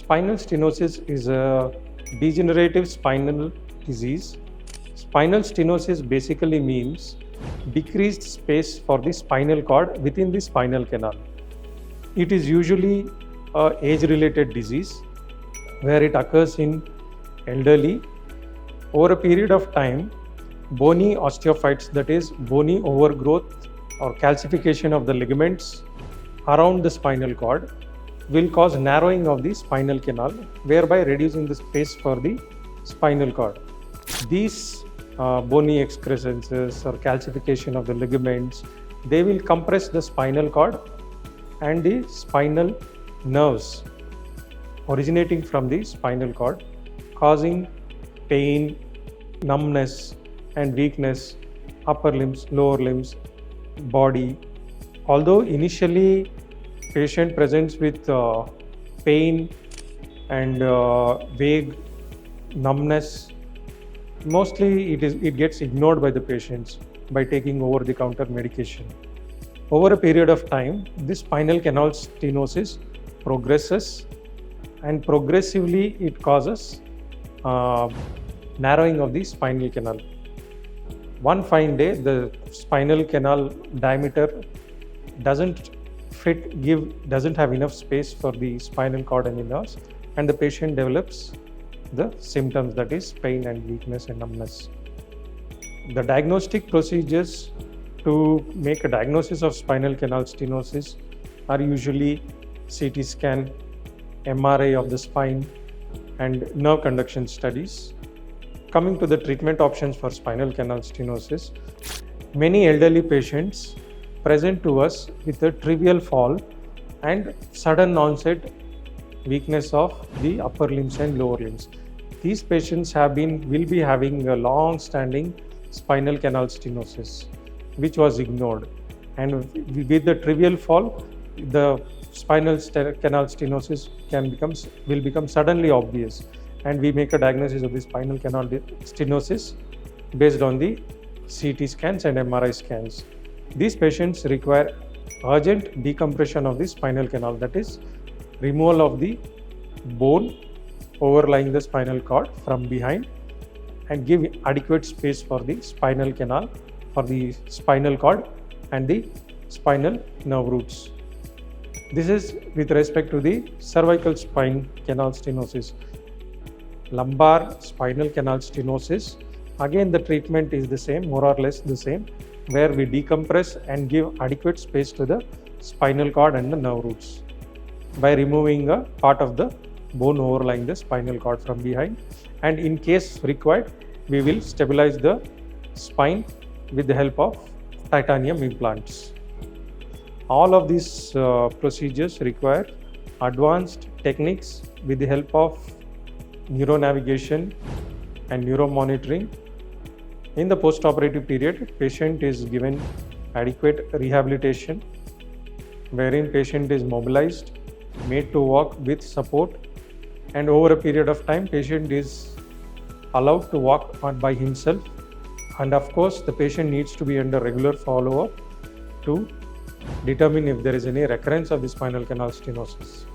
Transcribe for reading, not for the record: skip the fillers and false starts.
Spinal stenosis is a degenerative spinal disease. Spinal stenosis basically means decreased space for the spinal cord within the spinal canal. It is usually a age-related disease where it occurs in elderly. Over a period of time, bony osteophytes, that is bony overgrowth or calcification of the ligaments around the spinal cord, will cause narrowing of the spinal canal, whereby reducing the space for the spinal cord. These bony excrescences or calcification of the ligaments, they will compress the spinal cord and the spinal nerves originating from the spinal cord, causing pain, numbness and weakness, upper limbs, lower limbs, body. Although initially patient presents with pain and vague numbness, mostly it gets ignored by the patients by taking over-the-counter medication. Over a period of time, this spinal canal stenosis progresses, and progressively it causes narrowing of the spinal canal. One fine day, the spinal canal diameter doesn't have enough space for the spinal cord and the nerves, and the patient develops the symptoms, that is pain and weakness and numbness. The diagnostic procedures to make a diagnosis of spinal canal stenosis are usually CT scan, MRI of the spine and nerve conduction studies. Coming to the treatment options for spinal canal stenosis, many elderly patients present to us with a trivial fall and sudden onset weakness of the upper limbs and lower limbs. These patients will be having a long-standing spinal canal stenosis, which was ignored. And with the trivial fall, the spinal canal stenosis will become suddenly obvious, and we make a diagnosis of the spinal canal stenosis based on the CT scans and MRI scans. These patients require urgent decompression of the spinal canal, that is removal of the bone overlying the spinal cord from behind, and give adequate space for the spinal canal, for the spinal cord and the spinal nerve roots. This is with respect to the cervical spine canal stenosis. Lumbar spinal canal stenosis, again the treatment is the same, more or less the same, where we decompress and give adequate space to the spinal cord and the nerve roots by removing a part of the bone overlying the spinal cord from behind, and in case required, we will stabilize the spine with the help of titanium implants. All of these procedures require advanced techniques with the help of neuronavigation and neuromonitoring. In the post-operative period, patient is given adequate rehabilitation, wherein patient is mobilized, made to walk with support, and over a period of time, patient is allowed to walk by himself. And of course, the patient needs to be under regular follow-up to determine if there is any recurrence of the spinal canal stenosis.